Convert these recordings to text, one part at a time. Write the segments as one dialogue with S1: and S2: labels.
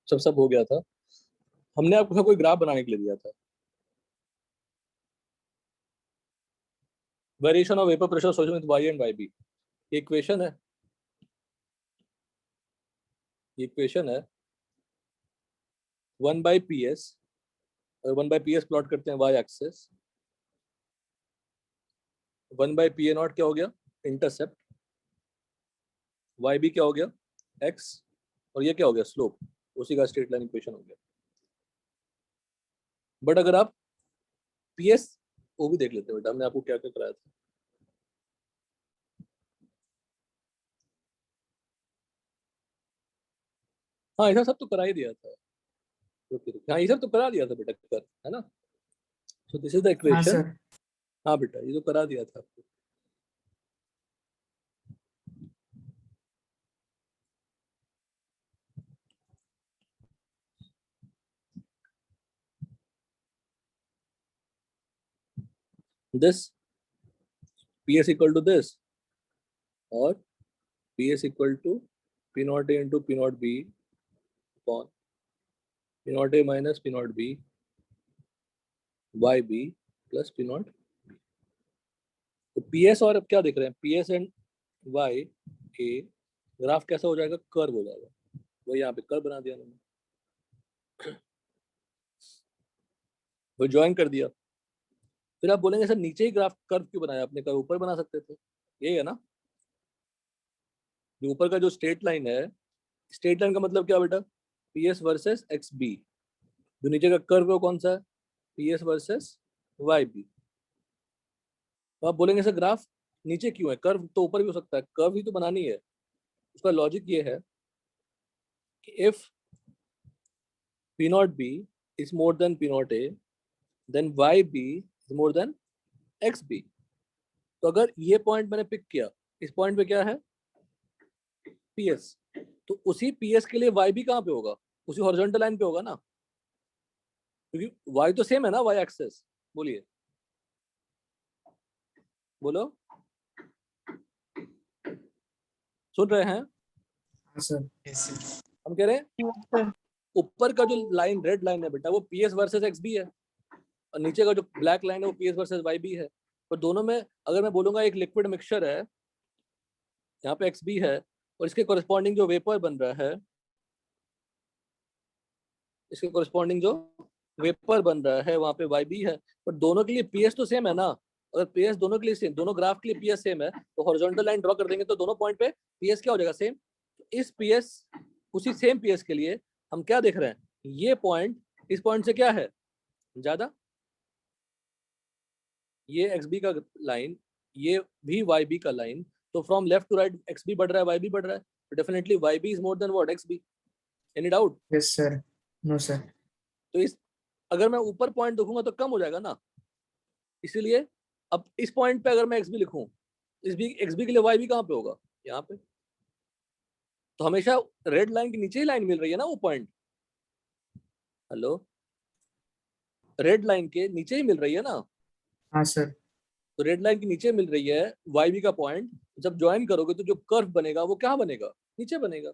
S1: जब सब हो गया था, हमने आपको कोई ग्राफ बनाने के लिए दिया था। Variation of vapour pressure solution with y and yb, equation है, इक्वेशन है 1/ps, और 1/ps प्लॉट करते हैं y एक्सिस, 1/pa0 क्या हो गया इंटरसेप्ट, yb क्या हो गया x, और ये क्या हो गया स्लोप, उसी का स्ट्रेट लाइन इक्वेशन हो गया। बट अगर आप ps वो भी देख लेते हैं बेटा, हमने आपको क्या क्या कराया था। हाँ ऐसा सब तो करा ही दिया था, हाँ ये सब तो करा दिया था बेटा कर, है ना। सो दिस इज द
S2: हाँ
S1: इक्वेशन।
S2: सर।
S1: हाँ बेटा ये तो करा दिया था आपको। This ps equal to this, और ps equal to p naught a into p naught b upon p naught a minus p naught b yb plus p naught. तो ps और अब क्या देख रहे हैं, ps and y a graph कैसा हो जाएगा, कर्व हो जाएगा, वो यहाँ पे कर्व बना दिया मैंने, वो ज्वाइन कर दिया। फिर आप बोलेंगे सर नीचे ही ग्राफ कर्व क्यों बनाया आपने, कर्व ऊपर बना सकते थे, यही है ना। जो ऊपर का जो स्ट्रेट लाइन है, स्ट्रेट लाइन का मतलब क्या बेटा, पीएस वर्सेस एक्स बी, जो नीचे का कर्व है कौन सा है, पीएस वर्सेस वाई बी। तो आप बोलेंगे सर ग्राफ नीचे क्यों है, कर्व तो ऊपर भी हो सकता है, कर्व ही तो बनानी है। उसका लॉजिक ये है कि if P not B is more than P not A, then Y B is more than X B. तो अगर ये पॉइंट मैंने पिक किया, इस पॉइंट पे क्या है पीएस, तो उसी पीएस के लिए वाई बी कहाँ पे होगा, उसी हॉरिजॉन्टल लाइन पे होगा ना, क्योंकि वाई तो सेम है ना, वाई एक्सेस। बोलिए बोलो, सुन रहे हैं।
S2: हाँ सर।
S1: हम कह रहे हैं ऊपर का जो लाइन रेड लाइन है बेटा वो पीएस वर्सेस एक्स बी है, और नीचे का जो ब्लैक लाइन है वो पीएस वर्सेस वाई बी है। पर दोनों में अगर मैं बोलूंगा एक लिक्विड मिक्सचर है, यहाँ पे एक्स बी है, और इसके कोरिस्पॉन्डिंग जो वेपर बन रहा है, इसके कोरिस्पॉन्डिंग जो वेपर बन रहा है वहां पे वाई बी है, पर दोनों के लिए पीएस तो सेम है ना। अगर पीएस दोनों के लिए सेम, दोनों ग्राफ के लिए पीएस सेम है, तो हॉरिजॉन्टल लाइन ड्रॉ कर देंगे तो दोनों पॉइंट पे पीएस क्या हो जाएगा सेम। तो इस पीएस, उसी सेम पीएस के लिए हम क्या देख रहे हैं, ये पॉइंट इस पॉइंट से क्या है ज्यादा, ये एक्स बी का लाइन, ये भी वाई बी का लाइन, तो from left to right X B बढ़ रहा है वाई बी बढ़ रहा है, तो definitely Y B is more than what X B. Any doubt.
S2: Yes sir. No sir.
S1: तो इस, अगर मैं ऊपर पॉइंट देखूंगा तो कम हो जाएगा ना, इसीलिए अब इस पॉइंट पे अगर मैं एक्स बी लिखूं, इस बी एक्स बी के लिए वाई बी कहाँ पे होगा, यहाँ पे। तो हमेशा रेड लाइन के नीचे ही लाइन मिल रही है ना वो पॉइंट, हेलो, रेड लाइन के नीचे ही मिल रही है ना।
S2: हाँ सर।
S1: तो रेड लाइन के नीचे मिल रही है वाई बी का पॉइंट, जब ज्वाइन करोगे तो जो कर्व बनेगा वो क्या बनेगा, नीचे बनेगा।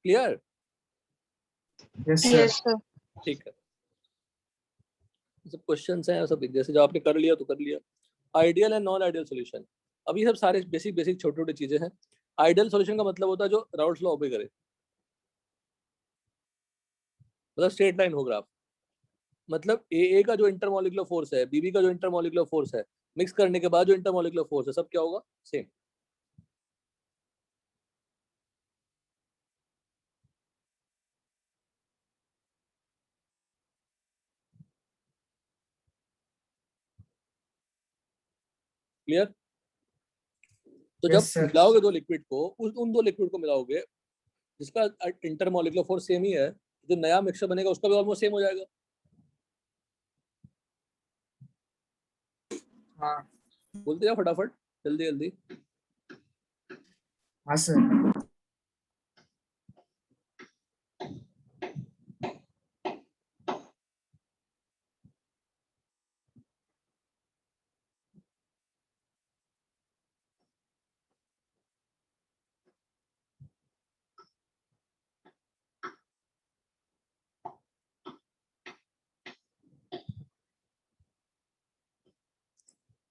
S1: क्लियर।
S2: Yes sir.
S1: ठीक है, सब क्वेश्चन हैं सब जैसे जो आपने कर लिया तो कर लिया। Ideal and non ideal solution, अब ये सब सारे बेसिक बेसिक छोटे छोटे चीजें हैं। आइडियल सॉल्यूशन का मतलब होता है जो राउल्स लॉ ओबे करे, मतलब स्ट्रेट लाइन हो ग्राफ, मतलब ए का जो इंटरमोलिकुलर फोर्स है, बीबी का जो इंटरमोलिकुलर फोर्स है, मिक्स करने के बाद जो इंटरमोलिकुलर फोर्स है, सब क्या होगा सेम। क्लियर। तो जब
S2: यस सर।
S1: मिलाओगे दो लिक्विड को, उन दो लिक्विड को मिलाओगे जिसका इंटरमोलिकुलर फोर्स सेम ही है, जो नया मिक्सचर बनेगा उसका भी ऑलमोस्ट सेम हो जाएगा।
S2: हाँ।
S1: बोलते जाओ फटाफट, जल्दी जल्दी।
S2: हाँ सर।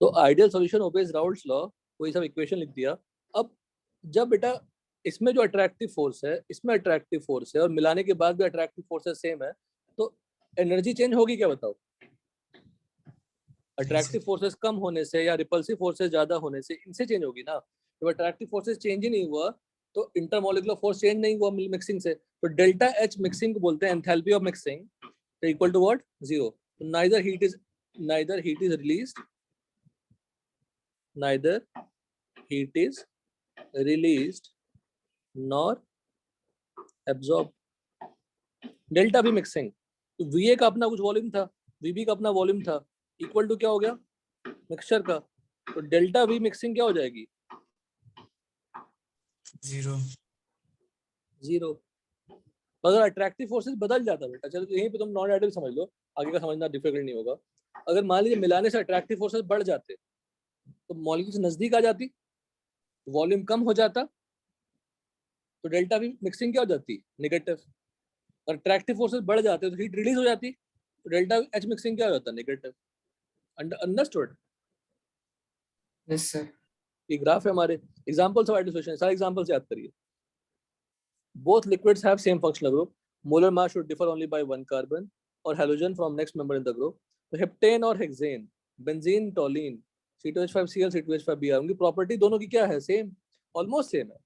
S1: तो ideal solution obeys Raoult's law, वही सब इक्वेशन लिख दिया। अब जब बेटा इसमें जो अट्रैक्टिव फोर्स है, इसमें अट्रैक्टिव फोर्स है, और मिलाने के बाद भी अट्रैक्टिव फोर्सेस सेम है, तो एनर्जी चेंज होगी क्या बताओ? अट्रैक्टिव फोर्सेस कम होने से या रिपल्सिव फोर्सेस ज्यादा होने से, इनसे चेंज होगी ना। जब अट्रैक्टिव फोर्सेस चेंज ही नहीं हुआ तो इंटरमोलिकुलर फोर्स चेंज नहीं हुआ मिक्सिंग से, तो डेल्टा एच मिक्सिंग को बोलते हैं enthalpy of mixing, equal to what? 0। तो neither heat is released, neither heat is released nor absorbed। Delta भी मिक्सिंग, तो VA का अपना कुछ वॉल्यूम था, VB का अपना वॉल्यूम था, इक्वल टू क्या हो गया? मिक्सचर का। तो डेल्टा वी मिक्सिंग क्या हो जाएगी? 0। अगर अट्रैक्टिव फोर्सेस बदल जाता बेटा, चलो तो यहीं पे तुम नॉन आइडियल समझ लो, आगे का समझना डिफिकल्ट नहीं होगा। अगर मान लीजिए मिलाने से अट्रैक्टिव फोर्सेस बढ़ जाते तो मॉलिक्यूल्स नजदीक आ जाती, वॉल्यूम कम हो जाता, तो डेल्टा वी मिक्सिंग क्या हो जाती? नेगेटिव। और अट्रैक्टिव फोर्सेस बढ़ जाते तो हीट रिलीज हो जाती, तो डेल्टा एच मिक्सिंग क्या हो जाता? नेगेटिव। अंडरस्टूड?
S2: Yes sir.
S1: ये ग्राफ है हमारे एग्जांपल्स ऑफ आइडियल सॉल्यूशन, सारे एग्जांपल्स याद करिए। Both liquids have same functional group. Molar mass should differ only by 1 carbon or halogen from next member in the group. तो heptane और hexane, benzene, टोलीन, C2H5Cl, C2H5Br, उनकी property दोनों की क्या है? सेम, ऑलमोस्ट सेम है,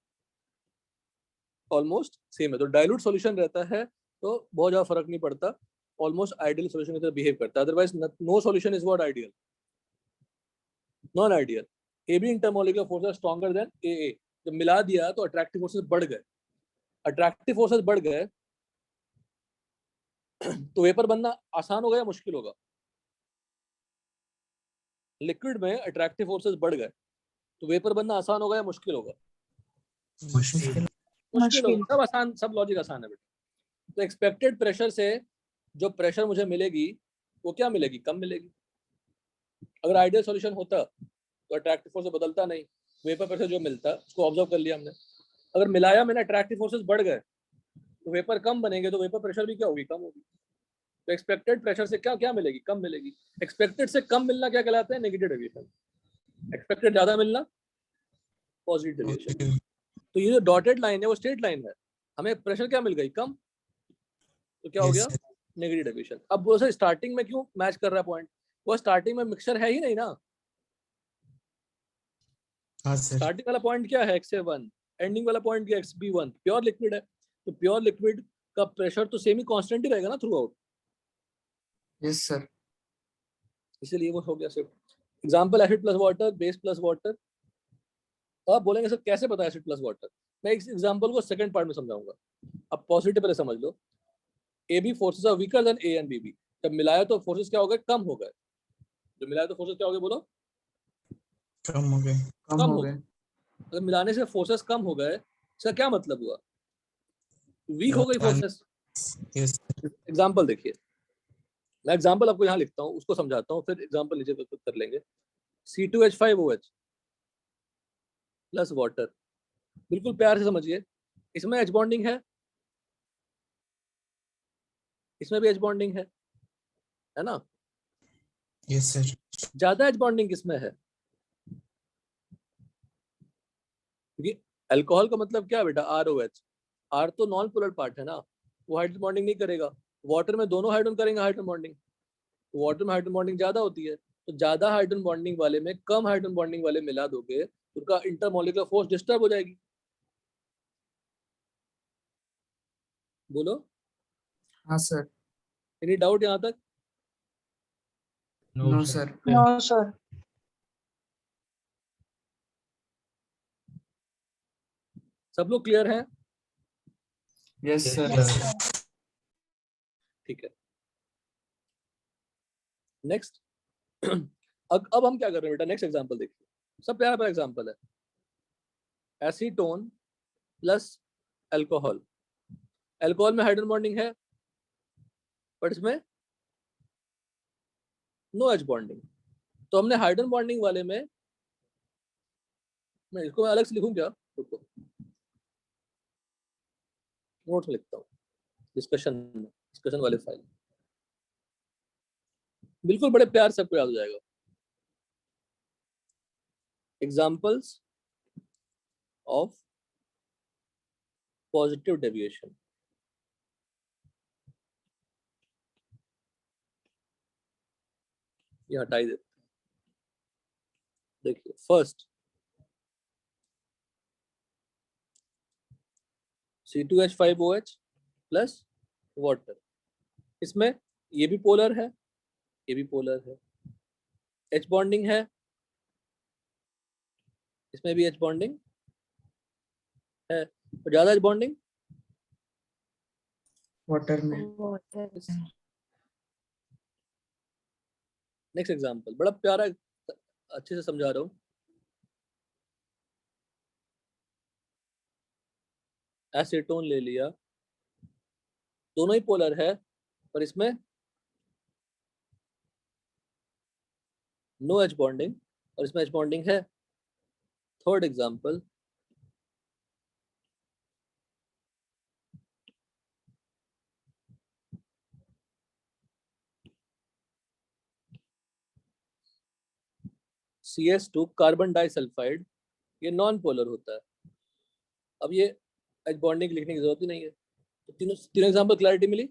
S1: ऑलमोस्ट सेम है। तो डाइल्यूट सॉल्यूशन रहता है तो बहुत ज्यादा फर्क नहीं पड़ता, ऑलमोस्ट आइडियल सॉल्यूशन की तरह बिहेव करता है। Otherwise no solution is what? Ideal. Non ideal. AB intermolecular forces stronger than AA। जब मिला दिया तो अट्रैक्टिव फोर्सेस बढ़ गए, अट्रैक्टिव फोर्सेस बढ़ गए तो वेपर बनना आसान होगा या मुश्किल होगा? लिक्विड में अट्रैक्टिव फोर्सेस बढ़ गए तो वेपर बनना आसान होगा या मुश्किल होगा? मुश्किल होगा। सब आसान, सब लॉजिक आसान है बेटा। तो एक्सपेक्टेड प्रेशर से जो प्रेशर मुझे मिलेगी वो क्या मिलेगी? कम मिलेगी। अगर आइडियल सॉल्यूशन होता तो अट्रैक्टिव फोर्स बदलता नहीं, वेपर प्रेशर जो मिलता उसको ऑब्जर्व कर लिया हमने। अगर मिलाया मैंने, अट्रैक्टिव फोर्सेस बढ़ गए तो वेपर कम बनेंगे, तो वेपर प्रेशर भी क्या होगी? कम होगी। तो एक्सपेक्टेड प्रेशर से क्या क्या मिलेगी? कम मिलेगी। एक्सपेक्टेड से कम मिलना क्या कहलाता है? Negative deviation. एक्सपेक्टेड ज्यादा मिलना पॉजिटिव डेविएशन। तो ये जो डॉटेड लाइन है वो स्ट्रेट लाइन है, हमें प्रेशर क्या मिल गई? कम, तो क्या हो गया? Negative deviation. अब वो सर स्टार्टिंग में क्यों मैच कर रहा है पॉइंट? वो स्टार्टिंग में मिक्सचर है ही नहीं ना। स्टार्टिंग वाला पॉइंट क्या है? Xa1, एंडिंग वाला पॉइंट क्या? Xb1। प्योर लिक्विड है तो प्योर लिक्विड का प्रेशर तो सेम ही कांस्टेंट ही रहेगा ना थ्रू आउट।
S2: Yes sir.
S1: इसलिए वो हो गया सिर्फ। Example acid plus water, base plus water. तो आप बोलेंगे सर कैसे पता एसिड प्लस वाटर? मैं इस एग्जांपल को सेकंड पार्ट में समझाऊंगा। अब पॉजिटिव पहले समझ लो। AB forces are weaker than A and BB। जब मिलाया तो फोर्सेस क्या हो गए? कम हो गए। जो मिलाया तो फोर्सेस क्या हो गए? बोलो।
S2: कम हो गए। कम हो गए।
S1: अगर मिलाने से फोर्सेस कम हो गए, इसका क्या मतलब हुआ? वीक हो गई फोर्सेस। एग्जांपल देखिए, मैं एग्जांपल आपको यहाँ लिखता हूँ, उसको समझाता हूँ, फिर एग्जांपल नीचे कर लेंगे। C2H5OH प्लस वाटर, बिल्कुल प्यार से समझिए। इसमें H बॉन्डिंग है, इसमें भी H बॉन्डिंग है ना?
S2: Yes sir.
S1: ज्यादा H बॉन्डिंग किसमें है? क्योंकि अल्कोहल का मतलब क्या बेटा? ROH। R तो नॉन पोलर पार्ट है ना, वो हाइड्रोजन बॉन्डिंग नहीं करेगा। वाटर में दोनों हाइड्रोजन करेंगे हाइड्रोजन बॉन्डिंग, वाटर में हाइड्रोजन बॉन्डिंग ज्यादा होती है। तो ज्यादा हाइड्रोजन बॉन्डिंग वाले में कम हाइड्रोजन बॉन्डिंग वाले मिला दोगे तो उनका इंटरमोलिकुलर फोर्स डिस्टर्ब हो जाएगी। बोलो।
S2: हाँ सर।
S1: एनी डाउट यहाँ तक?
S2: No sir.
S3: No sir.
S1: सब लोग क्लियर हैं?
S2: Yes sir.
S1: ठीक है, नेक्स्ट। अब हम क्या कर रहे हैं बेटा? नेक्स्ट एग्जांपल देखिए, सब प्यारा प्यारा एग्जांपल है। Acetone plus alcohol. अल्कोहल में हाइड्रोजन बॉन्डिंग है बट इसमें नो एच बॉन्डिंग। तो हमने हाइड्रोजन बॉन्डिंग वाले में, मैं इसको अलग से लिखूं क्या? रुको, नोट लिखता हूँ, डिस्कशन वाले फाइल, बिल्कुल बड़े प्यार सबको याद हो जाएगा। Examples of positive deviation. ये हटा ही देते हैं। देखिए फर्स्ट C2H5OH प्लस वाटर, इसमें ये भी पोलर है, ये भी पोलर है, H बॉन्डिंग है, इसमें भी H बॉन्डिंग है, और ज्यादा H बॉन्डिंग
S2: वाटर में।
S1: नेक्स्ट एग्जांपल बड़ा प्यारा, अच्छे से समझा रहा हूँ। एसीटोन ले लिया, दोनों ही पोलर है, पर इसमें नो H बॉन्डिंग और इसमें H बॉन्डिंग है। Third example CS2 carbon disulphide, ये नॉन पोलर होता है। अब ये H बॉन्डिंग लिखने की जरूरत ही नहीं है। तो तीनों एग्जांपल क्लैरिटी मिली।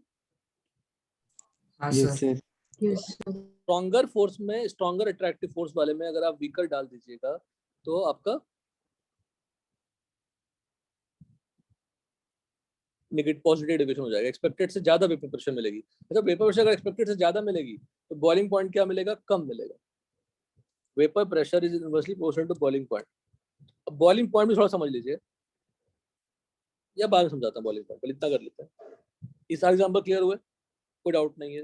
S2: हाँ
S3: yes
S2: sir.
S3: Sir.
S1: Stronger force में, स्ट्रॉन्गर अट्रैक्टिव फोर्स वाले में अगर आप वीकर डाल दीजिएगा तो आपका नेगेटिव पॉजिटिव डेविएशन हो जाएगा, एक्सपेक्टेड से ज्यादा वेपर प्रेशर मिलेगी। अच्छा वेपर प्रेशर अगर एक्सपेक्टेड से ज्यादा मिलेगी तो बॉइलिंग पॉइंट क्या मिलेगा, कम मिलेगा। Vapour pressure is inversely proportional to boiling point. अब बॉइलिंग पॉइंट भी थोड़ा समझ लीजिए, या बाद में समझाता हूँ बॉइलिंग पॉइंट, पहले इतना कर लेते हैं। ये सारे एग्जांपल क्लियर हुए, कोई डाउट नहीं है।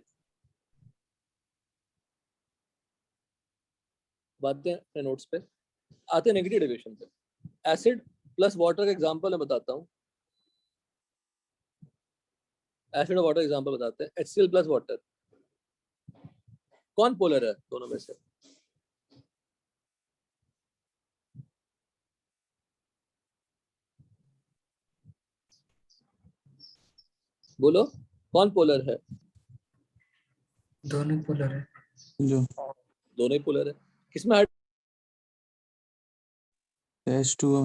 S1: बातें हैं नोट्स पे, आते हैं नेगेटिव डेविएशन पे। एसिड प्लस वाटर का एग्जांपल मैं बताता हूँ। एसिड और वाटर एग्जांपल बताते हैं। HCl प्लस वाटर, कौन पोलर है दोनों में से? बोलो कौन पोलर है?
S2: दोनों पोलर है।
S3: जो
S1: दोनों ही पोलर है। किसमें
S3: H2O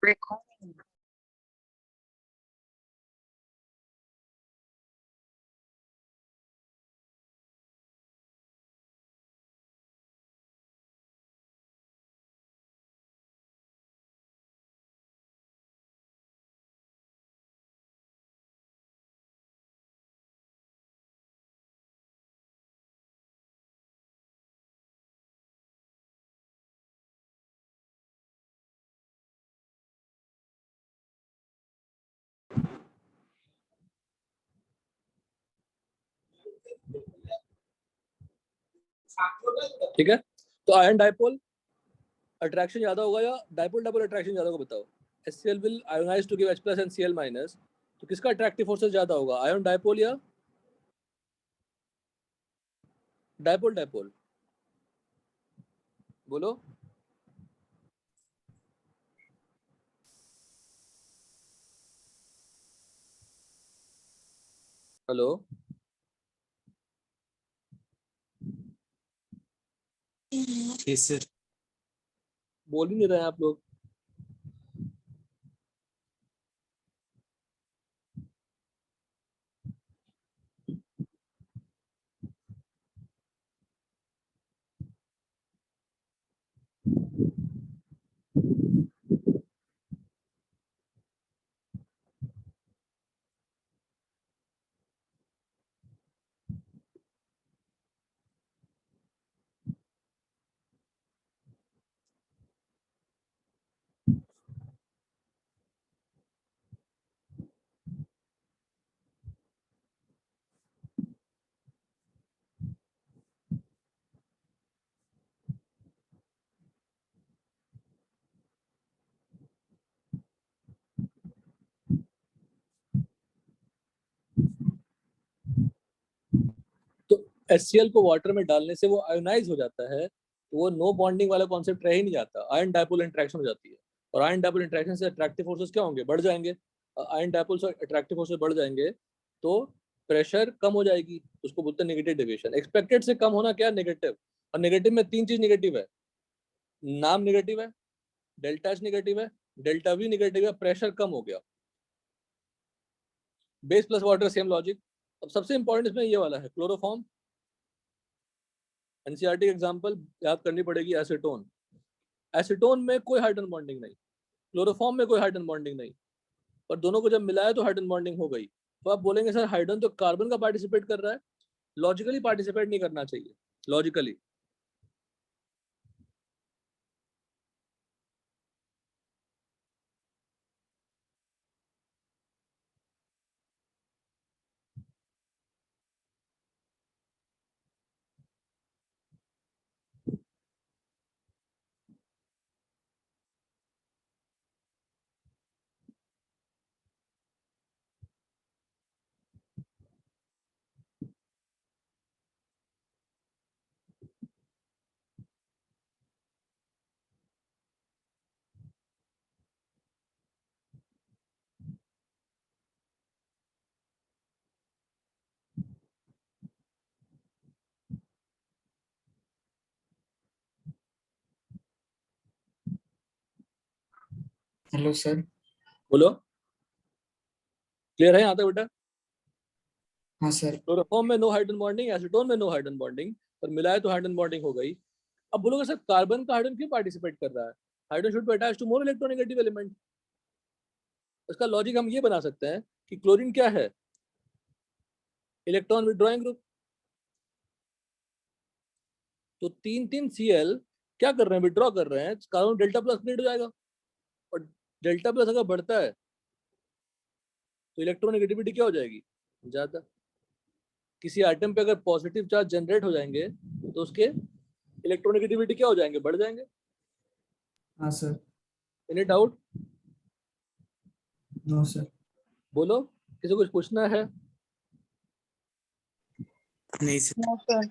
S4: Recording.
S1: ठीक है, तो आयन डाइपोल अट्रैक्शन ज्यादा होगा या डाइपोल डाइपोल अट्रैक्शन ज्यादा होगा बताओ। HCl will ionize to give H plus and Cl minus, तो किसका अट्रैक्टिव फोर्सेस ज्यादा होगा, आयन डाइपोल या डाइपोल डाइपोल? बोलो। Hello,
S3: Yes, sir.
S1: बोल ही नहीं रहे हैं आप लोग। तो HCl को वाटर में डालने से वो आयोनाइज हो जाता है, तो वो नो बॉन्डिंग वाला कॉन्सेप्ट रह ही नहीं जाता, आयन डाइपोल इंटरेक्शन हो जाती है। और आयन डाइपोल इंटरेक्शन से अट्रैक्टिव फोर्सेस क्या होंगे, बढ़ जाएंगे। आयन डाइपोल से अट्रैक्टिव फोर्सेस बढ़ जाएंगे तो प्रेशर कम हो जाएगी, उसको बोलते हैं नेगेटिव डेविएशन। एक्सपेक्टेड से कम होना क्या, नेगेटिव। और नेगेटिव में तीन चीज नेगेटिव है, नाम नेगेटिव है, डेल्टा एच नेगेटिव है, डेल्टा वी नेगेटिव है, प्रेशर कम हो गया। Base plus water same logic. अब सबसे इंपॉर्टेंट इसमें ये वाला है, क्लोरोफॉर्म। एनसीईआरटी एग्जांपल याद करनी पड़ेगी, एसीटोन। एसीटोन में कोई हाइड्रोजन बॉन्डिंग नहीं, क्लोरोफॉर्म में कोई हाइड्रोजन बॉन्डिंग नहीं, पर दोनों को जब मिलाया तो हाइड्रोजन बॉन्डिंग हो गई। तो आप बोलेंगे सर हाइड्रोजन तो कार्बन का पार्टिसिपेट कर रहा है। लॉजिकली पार्टिसिपेट नहीं करना चाहिए, लॉजिकली।
S2: Hello sir.
S1: बोलो, क्लियर है यहाँ तक बेटा?
S2: हाँ सर।
S1: क्लोरोफॉर्म में नो हाइड्रोजन बॉन्डिंग, एसीटोन में नो हाइड्रोजन बॉन्डिंग, पर मिलाया तो हाइड्रोजन बॉन्डिंग हो गई। अब बोलोगे सर कार्बन का हाइड्रोजन क्यों पार्टिसिपेट कर रहा है, hydrogen should be attached to more electronegative element. इसका लॉजिक हम ये बना सकते हैं कि क्लोरीन क्या है, इलेक्ट्रॉन विड्रॉइंग ग्रुप। तो तीन तीन Cl क्या कर रहे हैं, विड्रॉ कर रहे हैं, कार्बन डेल्टा प्लस क्रिएट हो जाएगा। और डेल्टा प्लस अगर बढ़ता है तो इलेक्ट्रोनेगेटिविटी क्या हो जाएगी, ज्यादा। किसी आइटम पे अगर पॉजिटिव चार्ज जनरेट हो जाएंगे तो उसके इलेक्ट्रोनेगेटिविटी क्या हो जाएंगे, बढ़ जाएंगे।
S2: हाँ sir.
S1: Any doubt?
S2: No sir.
S1: बोलो, किसी को कुछ पूछना है?
S3: नहीं सर।
S4: No, sir.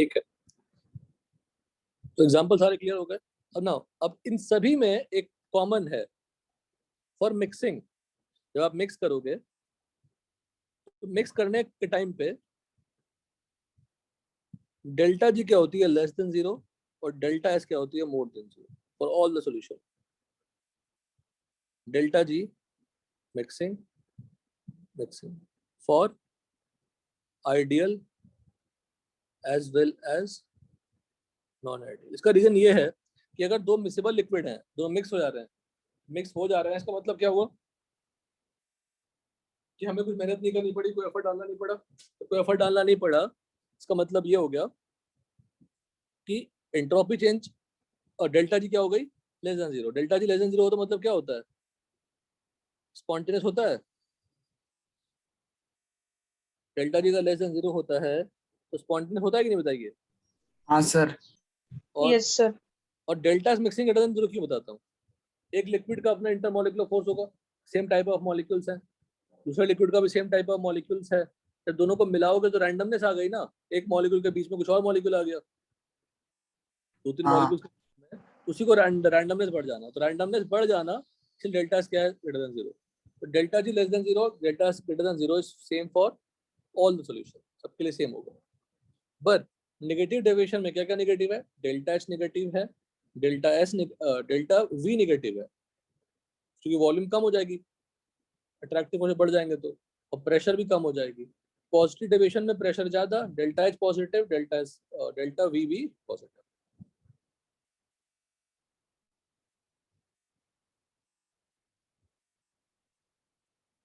S1: ठीक है, तो एग्जाम्पल सारे क्लियर हो गए। अब नाउ अब इन सभी में एक कॉमन है फॉर मिक्सिंग। जब आप मिक्स करोगे तो मिक्स करने के टाइम पे डेल्टा जी क्या होती है, लेस देन 0, और डेल्टा एस क्या होती है, more than 0 for all the solution. Delta G mixing mixing for ideal as well as non ideal. इसका रीजन ये है कि अगर दो मिक्सेबल लिक्विड हैं, दो मिक्स हो जा रहे हैं, इसका मतलब क्या हुआ कि हमें कुछ मेहनत नहीं करनी पड़ी, कोई एफर्ट डालना नहीं पड़ा। तो कोई एफर्ट डालना नहीं पड़ा, इसका मतलब ये हो गया कि एंट्रोपी चेंज और डेल्टा जी क्या हो गई, less than 0। Delta G less than 0 हो तो मतलब क्या होता है, स्पॉन्टेनियस होता है। डेल्टा जी का लेस देन 0 होता है तो स्पॉन्टेनियस होता है कि नहीं, बताइए।
S2: हाँ सर।
S1: और
S4: यस सर।
S1: और डेल्टा मिक्सिंग ग्रेटर देन 0 क्यों बताता हूँ। एक लिक्विड का अपना इंटरमोलिकुलर फोर्स होगा, सेम टाइप ऑफ मॉलिक्यूल्स हैं, दूसरे लिक्विड का भी सेम टाइप ऑफ मॉलिक्यूल्स है। जब दोनों को मिलाओगे तो रैंडमनेस आ गई ना, एक मॉलिक्यूल के बीच में कुछ और मॉलिक्यूल आ गया, दो तीन
S2: हाँ।
S1: मॉलिक्यूल्स में, उसी को रैंडमनेस बढ़ जाना। तो रैंडमनेस बढ़ जाना, इसलिए डेल्टा क्या है, ग्रेटर देन 0। तो delta G less than 0, delta greater than 0 is same for all the solution, सबके लिए सेम होगा। बट नेगेटिव डेविएशन में क्या क्या नेगेटिव है, डेल्टा एच नेगेटिव है, डेल्टा वी नेगेटिव है, क्योंकि वॉल्यूम कम हो जाएगी, अट्रैक्टिव फोर्स बढ़ जाएंगे तो, और प्रेशर भी कम हो जाएगी। पॉजिटिव डेविएशन में प्रेशर ज्यादा, delta H positive, delta we भी पॉजिटिव।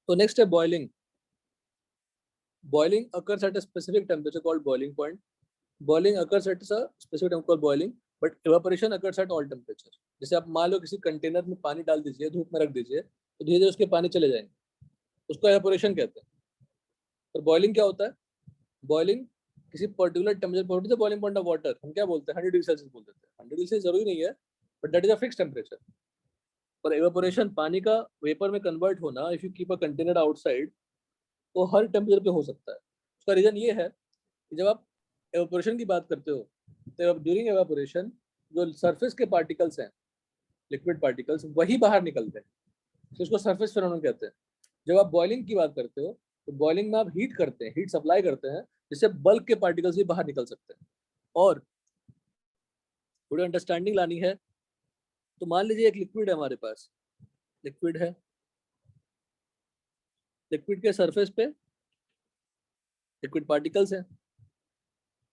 S1: तो नेक्स्ट है boiling. Boiling occurs at a specific temperature called boiling point. Boiling occurs at a specific temperature called boiling, but evaporation occurs at all temperature. जैसे आप मान लो किसी container में पानी डाल दीजिए, धूप में रख दीजिए, तो धीरे धीरे उसके पानी चले जाएंगे, उसको एवापोरेशन कहते हैं। और बॉइलिंग क्या होता है, बॉइलिंग किसी पर्टिकुलर टेम्परेचर पर, बॉइलिंग पॉइंट ऑफ वाटर हम क्या बोलते हैं, 100 डिग्री सेल्सियस बोल देते हैं। 100 डिग्री सेल्सियस जरूरी नहीं है, but that is a fix temperature. पर एवापोरेशन, पानी का वेपर में कन्वर्ट होना, if you keep a container outside, वो हर टेम्परेचर पे हो सकता है। उसका रीजन ये है कि जब आप एवापोरेशन की बात करते हो तो ड्यूरिंग एवापोरेशन जो सरफेस के पार्टिकल्स हैं, लिक्विड पार्टिकल्स, वही बाहर निकलते हैं, तो इसको सरफेस फिनोमेनन कहते हैं। जब आप बॉइलिंग की बात करते हो तो बॉइलिंग में आप हीट करते हैं, हीट सप्लाई करते हैं, जिससे बल्क के पार्टिकल्स भी बाहर निकल सकते हैं। और थोड़ी अंडरस्टैंडिंग लानी है तो मान लीजिए एक लिक्विड है हमारे पास, लिक्विड है, लिक्विड के सरफेस पे लिक्विड पार्टिकल्स हैं,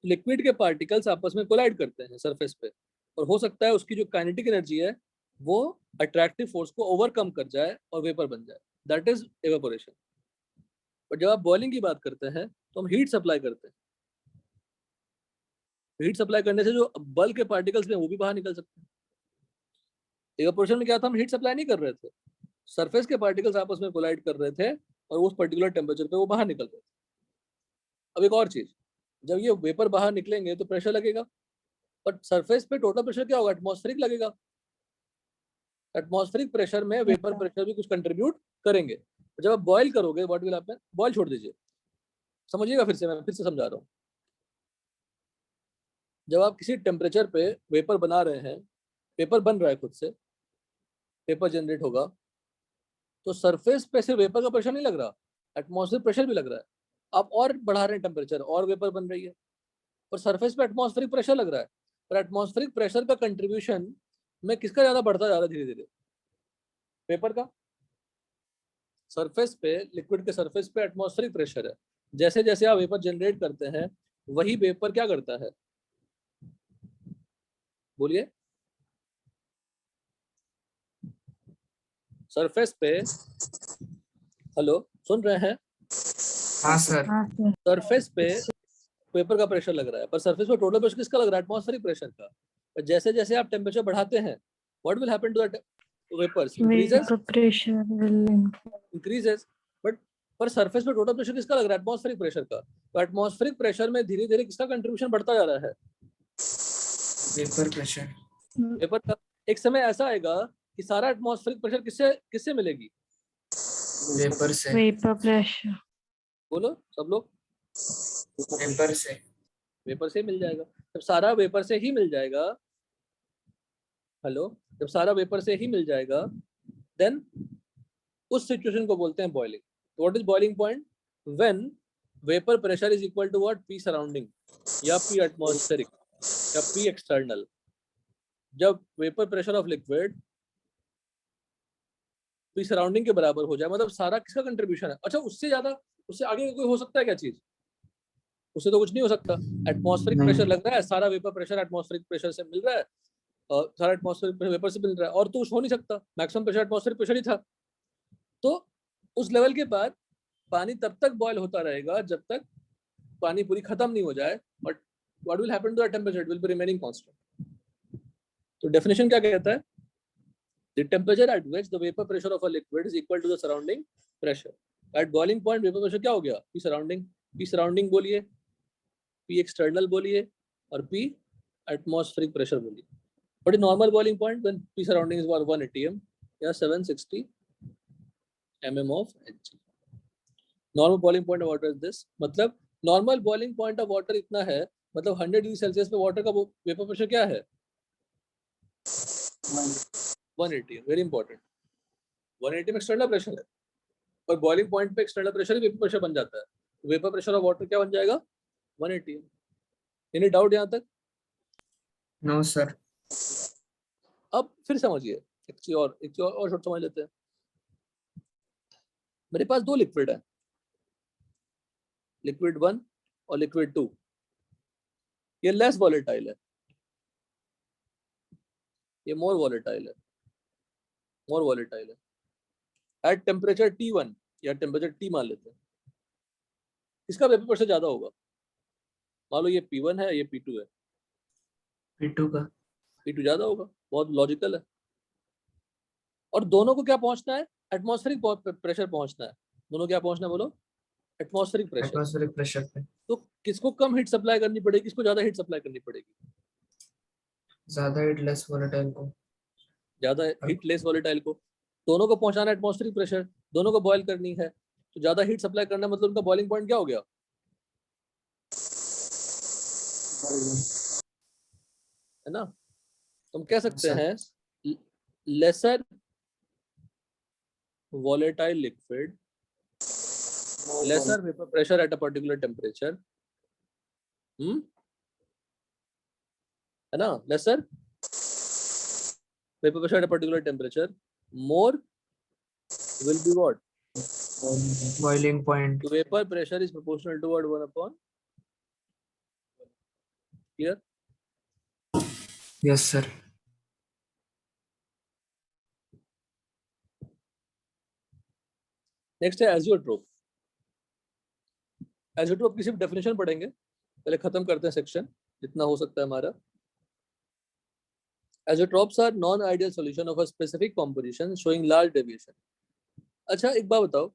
S1: लिक्विड के पार्टिकल्स आपस में कोलाइड करते हैं सरफेस पे, और हो सकता है उसकी जो काइनेटिक एनर्जी है वो अट्रैक्टिव फोर्स को ओवरकम कर जाए और वेपर बन जाए, दैट इज एवापोरेशन। पर जब आप बॉइलिंग की बात करते हैं तो हम हीट सप्लाई करते हैं, हीट सप्लाई करने से जो बल्क के पार्टिकल्स हैं वो भी बाहर निकल सकते हैं। एवापोरेशन में क्या था, हम हीट सप्लाई नहीं कर रहे थे, सरफेस के पार्टिकल्स आपस में कोलाइड कर रहे थे और उस पर्टिकुलर टेम्परेचर पे वो बाहर निकल रहे थे। अब एक और चीज, जब ये वेपर बाहर निकलेंगे तो प्रेशर लगेगा, पर सरफेस पे टोटल प्रेशर क्या होगा, एटमॉस्फेरिक लगेगा। एटमॉस्फेरिक प्रेशर में वेपर प्रेशर भी कुछ कंट्रीब्यूट करेंगे। जब आप बॉयल करोगे, व्हाट विल हैपन, बॉयल छोड़ दीजिए, समझिएगा, फिर से मैं फिर से समझा रहा हूँ। जब आप किसी टेम्परेचर पे वेपर बना रहे हैं, वेपर बन रहा है, खुद से वेपर जनरेट होगा, तो सरफेस पे सिर्फ वेपर का प्रेशर नहीं लग रहा, एटमॉस्फेरिक प्रेशर भी लग रहा है। आप और बढ़ा रहे हैं टेम्परेचर, और वेपर बन रही है, और सरफेस पे एटमॉस्फेरिक प्रेशर लग रहा है। पर एटमॉस्फेरिक प्रेशर का कंट्रीब्यूशन में किसका ज्यादा बढ़ता जा रहा है, धीरे धीरे वेपर का। सरफेस पे, लिक्विड के सरफेस पे एटमॉस्फेरिक प्रेशर है, जैसे जैसे आप वेपर जनरेट करते हैं वही वेपर क्या करता है, बोलिए। सरफेस पे, हेलो सुन रहे हैं,
S2: हाँ सर।
S1: सरफेस पे वेपर का प्रेशर लग रहा है, पर सरफेस पे टोटल प्रेशर किसका लग रहा है, एटमॉस्फेरिक प्रेशर का। पर जैसे जैसे आप टेम्परेचर बढ़ाते हैं, what will happen to that vapours, increases,
S4: Vapor pressure will
S1: increases. But पर सरफेस पे टोटल प्रेशर किसका लग रहा है, एटमॉस्फेरिक प्रेशर का। तो एटमॉस्फेरिक प्रेशर में धीरे धीरे किसका कंट्रीब्यूशन बढ़ता जा रहा है,
S2: वेपर प्रेशर।
S1: वेपर का। एक समय ऐसा आएगा कि सारा एटमॉस्फेरिक प्रेशर किससे किससे मिलेगी,
S2: वेपर से।
S4: vapor pressure.
S1: बोलो सब लोग,
S2: वेपर से।
S1: वेपर से मिल जाएगा। जब सारा वेपर से ही मिल जाएगा, हेलो, जब सारा वेपर से ही मिल जाएगा, देन उस सिचुएशन को बोलते हैं boiling. What is boiling point? When vapour pressure is equal to what? P surrounding या पी एटमॉस्फेरिक या पी एक्सटर्नल। जब vapour pressure of liquid P surrounding के बराबर हो जाए, मतलब सारा किसका कंट्रीब्यूशन है? अच्छा, उससे ज्यादा, उससे आगे कोई हो सकता है क्या चीज? उससे तो कुछ नहीं हो सकता। एटमॉस्फेरिक
S2: नहीं।
S1: प्रेशर लग रहा है, सारा वेपर प्रेशर एटमॉस्फेरिक प्रेशर से मिल रहा है, और सारा एटमॉस्फेरिक वेपर से मिल रहा है, और तो कुछ हो नहीं सकता। मैक्सिमम प्रेशर एटमॉस्फेरिक प्रेशर ही था। तो उस लेवल के बाद पानी तब तक बॉयल होता रहेगा जब तक पानी पूरी खत्म नहीं हो जाए, but what will happen to the temperature? It will be remaining constant. तो डेफिनेशन क्या कहता है? The temperature at which the vapour pressure of a liquid is equal to the surrounding pressure. At boiling point vapour pressure क्या हो गया? P surrounding. P surrounding बोलिए, P external बोलिए, और पी एटमॉस्फेरिक प्रेशर बोलिए। But normal boiling point when P surrounding is 1 atm या 760 mm of Hg। Normal boiling point of water is this, मतलब normal boiling point of water इतना है, मतलब 100 degree Celsius पे water का वेपर प्रेशर क्या है? 1 atm। Very important. 1 atm external pressure है, और बॉइलिंग पॉइंट पे एक्सटर्नल प्रेशर ही वेपर प्रेशर बन जाता है। वेपर प्रेशर ऑफ वाटर क्या बन जाएगा? 1 atm। एनी डाउट यहाँ तक?
S2: No sir.
S1: अब फिर समझिए, एक चीज और शॉर्ट समझ लेते हैं। मेरे पास दो लिक्विड है, लिक्विड 1 और लिक्विड 2। ये लेस वॉलेटाइल है, ये मोर वॉलेटाइल है, मोर वॉलेटाइल है। एट टेम्परेचर T1 या टेम्परेचर T मान लेते हैं, इसका वेपर प्रेशर ज्यादा होगा। मान लो ये P1 है, ये P2 है,
S2: P2 का।
S1: P2 ज्यादा होगा। बहुत लॉजिकल है। और दोनों को क्या पहुंचना है? एटमॉस्फेरिक प्रेशर पहुंचना है। दोनों क्या पहुंचना है बोलो? Atmospheric pressure.
S2: एटमॉस्फेरिक प्रेशर पे।
S1: तो किसको कम हीट सप्लाई करनी पड़ेगी, किसको ज्यादा हीट सप्लाई करनी पड़ेगी?
S2: ज्यादा हीट लेस वोलेटाइल को।
S1: ज्यादा हीट लेस वॉलेटाइल को। दोनों को पहुंचाना है एटमॉस्फेरिक प्रेशर, दोनों को बॉयल करनी है, तो ज्यादा हीट सप्लाई करना मतलब उनका बॉइलिंग पॉइंट क्या हो गया? है ना? तो हम कह सकते
S2: सर।
S1: हैं laser volatile liquid, lesser vapor pressure at a particular temperature, है ना? lesser vapor pressure at a particular temperature, more will be what?
S2: Boiling point.
S1: The vapor pressure is proportional to what? 1 upon, clear?
S2: Yes sir.
S1: Next है azeotrope. Azeotrope की सिर्फ definition पढ़ेंगे, पहले खत्म करते हैं सेक्शन जितना हो सकता है हमारा। Azeotropes are non-ideal solution of a specific composition showing large deviation। अच्छा, एक बात बताओ,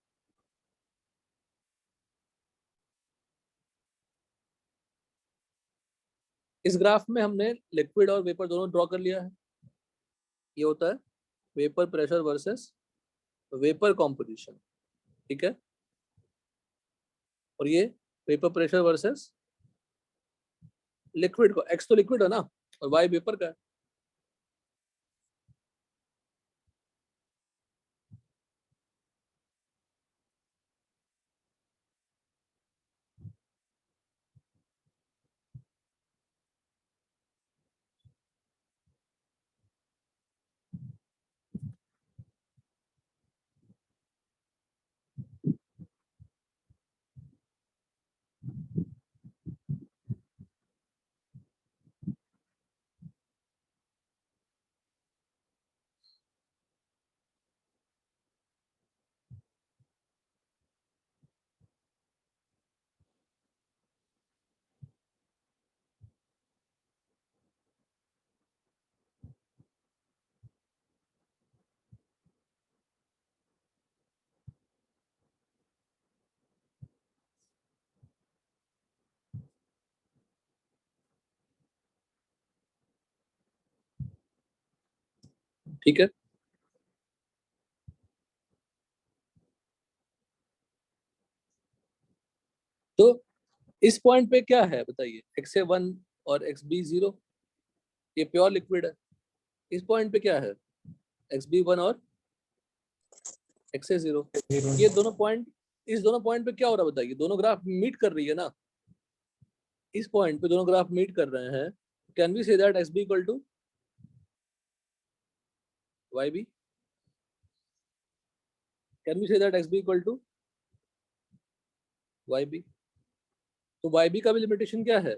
S1: इस ग्राफ में हमने लिक्विड और वेपर दोनों ड्रॉ कर लिया है। ये होता है vapour pressure versus vapour composition, ठीक है? और ये वेपर प्रेशर वर्सेस लिक्विड को, एक्स तो लिक्विड है ना, और वाई वेपर का है। ठीक है, तो इस पॉइंट पे क्या है बताइए, XA 1 और XB 0, ये प्योर लिक्विड है। इस पॉइंट पे क्या है, XB 1 और XA 0। ये दोनों पॉइंट, इस दोनों पॉइंट पे क्या हो रहा है बताइए, दोनों ग्राफ मीट कर रही है ना। इस पॉइंट पे दोनों ग्राफ मीट कर रहे हैं, can we say that XB equal to YB? Can we say that XB equal to YB? तो YB का भी लिमिटेशन क्या है,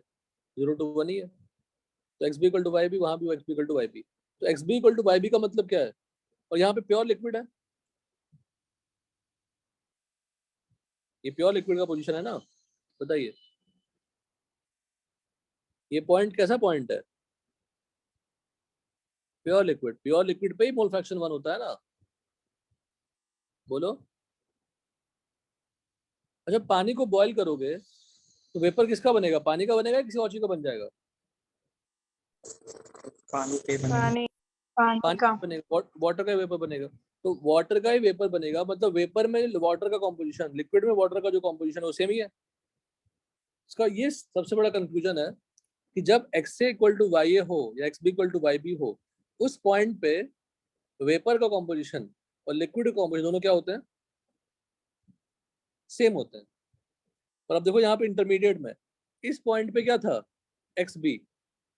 S1: 0 to 1 ही है। तो XB इक्वल टू YB, वहां भी XB इक्वल टू YB। तो XB इक्वल टू YB का मतलब क्या है, और यहाँ पे प्योर लिक्विड है, ये प्योर लिक्विड का पोजीशन है ना। बताइए ये पॉइंट कैसा पॉइंट है, प्योर लिक्विड। प्योर लिक्विड पे ही मोल फ्रैक्शन 1 होता है ना, बोलो। अच्छा पानी को बॉईल करोगे तो वेपर किसका बनेगा, पानी का बनेगा या किसी और चीज का बन जाएगा?
S3: पानी पे बनेगा।
S4: पानी
S1: पानी
S4: का।
S1: का बनेगा, वाटर का वेपर बनेगा। तो वाटर का ही वेपर बनेगा, मतलब वेपर में वाटर का कॉम्पोजिशन, लिक्विड में वाटर का जो कॉम्पोजिशन है वो सेम ही है। इसका ये सबसे बड़ा कंक्लूजन है कि जब XA इक्वल टू YA हो या XB इक्वल टू YB हो, उस पॉइंट पे वेपर का कॉम्पोजिशन और लिक्विड का कॉम्पोजिशन दोनों क्या होते हैं, सेम होते हैं। और अब देखो यहाँ पे इंटरमीडिएट में इस पॉइंट पे क्या था, XB,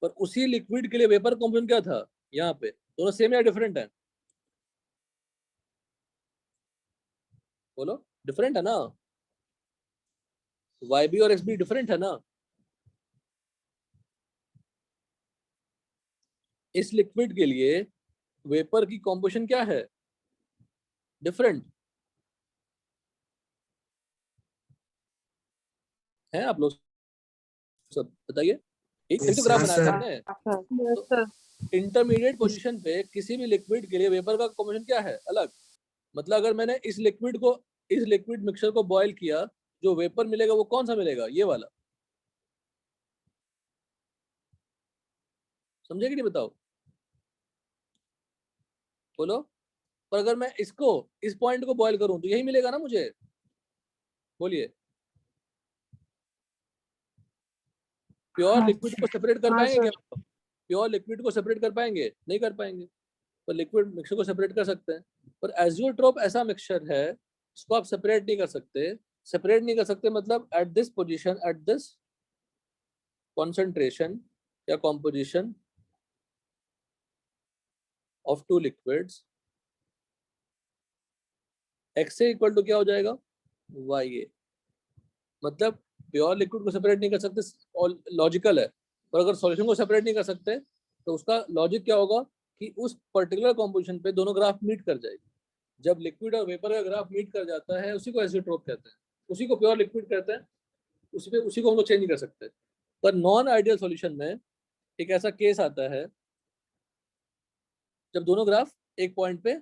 S1: पर उसी लिक्विड के लिए वेपर कॉम्पोजिशन क्या था यहाँ पे, दोनों सेम या डिफरेंट है, बोलो। डिफरेंट है ना, YB और XB डिफरेंट है ना। इस लिक्विड के लिए वेपर की कॉम्पोजिशन क्या है, डिफरेंट है। आप लोग सब बताइए, एक
S2: Yes,
S1: तो ग्राफ
S2: sir.
S1: बनाया
S2: Sir.
S1: हमने। तो इंटरमीडिएट पोजीशन पे किसी भी लिक्विड के लिए वेपर का कॉम्पोजिशन क्या है, अलग। मतलब अगर मैंने इस लिक्विड मिक्सचर को बॉईल किया, जो वेपर मिलेगा वो कौन सा मिलेगा, ये वाला। समझे कि नहीं, बताओ, बोलो। पर अगर मैं इसको, इस पॉइंट को बॉईल करूं तो यही मिलेगा ना मुझे, बोलिए। प्योर लिक्विड को सेपरेट कर पाएंगे क्या, प्योर लिक्विड को सेपरेट कर पाएंगे, नहीं कर पाएंगे। पर लिक्विड मिक्सचर को सेपरेट कर सकते हैं। पर एजियोट्रोप ऐसा मिक्सचर है, इसको आप सेपरेट नहीं कर सकते। सेपरेट नहीं कर सकते मतलब at this position, at this concentration या composition of two liquids, XA equal to क्या हो जाएगा, YA। मतलब प्योर लिक्विड को सेपरेट नहीं कर सकते, और लॉजिकल है। पर अगर सॉल्यूशन को सेपरेट नहीं कर सकते तो उसका लॉजिक क्या होगा कि उस पर्टिकुलर कॉम्पोजिशन पे दोनों ग्राफ मीट कर जाएगी। जब लिक्विड और वेपर का ग्राफ मीट कर जाता है, उसी को एजियोट्रोप कहते हैं, उसी को प्योर लिक्विड कहते हैं, उसी को हम लोग चेंज नहीं कर सकते। पर नॉन आइडियल सॉल्यूशन में एक ऐसा केस आता है जब दोनों ग्राफ एक पॉइंट पे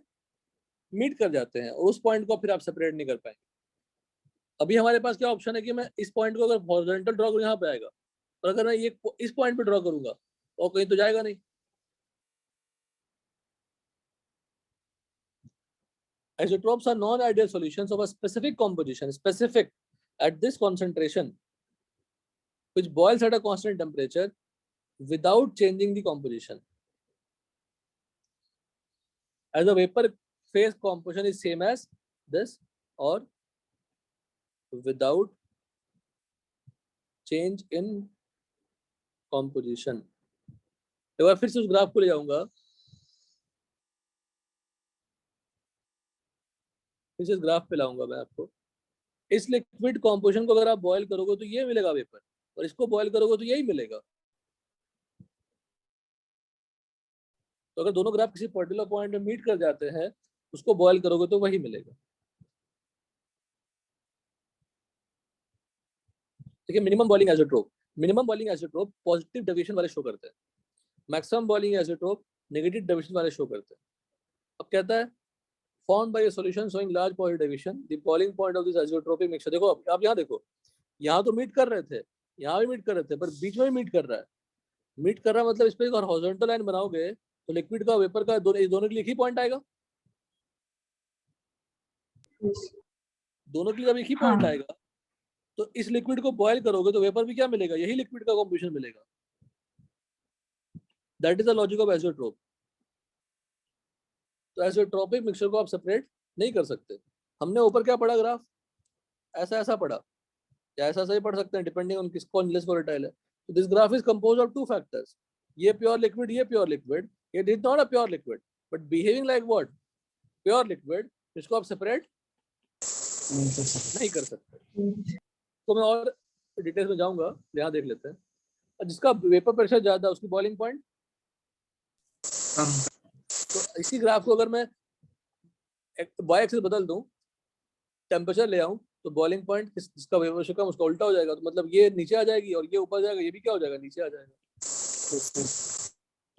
S1: मीट कर जाते हैं और उस पॉइंट को फिर आप सेपरेट नहीं कर पाएंगे। अभी हमारे पास क्या ऑप्शन है कि मैं इस पॉइंट को अगर हॉरिजॉन्टल ड्रॉ करूँ यहाँ पे आएगा, और अगर मैं ये इस पॉइंट पे ड्रॉ करूंगा और कहीं तो जाएगा नहीं। Isotopes are non-ideal solutions of a specific composition, specific at this concentration, which boils at a constant temperature without changing the composition. As the vapor phase composition is same as this or without change in composition. एक बार फिर से उस graph को ले जाऊंगा, फिर से इस ग्राफ पे लाऊंगा मैं आपको। इस लिक्विड कॉम्पोजिशन को अगर आप बॉयल करोगे तो ये मिलेगा वेपर, और इसको बॉयल करोगे तो यही मिलेगा। तो अगर दोनों ग्राफ किसी पर्टिकुलर पॉइंट में मीट कर जाते हैं, उसको बॉयल करोगे तो वही मिलेगा। ठीक है, minimum boiling isotope positive deviation वाले शो करते हैं, maximum boiling isotope negative deviation वाले शो करते हैं। अब कहता है formed by a solution showing large positive deviation, the boiling point of this isotropic mixture। देखो आप यहाँ देखो, यहाँ तो मीट कर रहे थे, यहाँ भी मीट कर रहे थे, पर बीच में भी मीट कर रहा है। मीट कर रहा है मतलब इस पे अगर हॉरिजॉन्टल लाइन बनाओगे तो लिक्विड का वेपर का दोनों के लिए एक ही पॉइंट आएगा, दोनों के लिए जब एक ही पॉइंट आएगा तो इस लिक्विड को बॉयल करोगे तो वेपर भी क्या मिलेगा, यही लिक्विड का कॉम्पोजिशन मिलेगा। That is the logic of azeotrope. तो एज़ोट्रोपिक मिक्सचर को आप सेपरेट नहीं कर सकते। हमने ऊपर क्या पढ़ा ग्राफ, ऐसा ऐसा पढ़ा या ऐसा सही पढ़ सकते हैं डिपेंडिंग ऑन किस कौन लेस वोलेटाइल है। तो this graph is compose of two factors, ये प्योर लिक्विड, ये प्योर लिक्विड, ये is not a pure liquid but behaving like what, pure liquid, इसको आप सेपरेट नहीं कर सकते। तो मैं और डिटेल्स में जाऊंगा, यहाँ देख लेते हैं। जिसका वेपर प्रेशर ज्यादा उसकी बॉइलिंग पॉइंट
S2: कम।
S1: तो इसी ग्राफ को अगर मैं वाई एक्सिस बदल दूं, टेम्परेचर ले आऊं, तो बॉइलिंग पॉइंट जिसका वेपर प्रेशर कम उसका उल्टा हो जाएगा। तो मतलब ये नीचे आ जाएगी और ये ऊपर जाएगा, ये भी क्या हो जाएगा, नीचे आ जाएगा।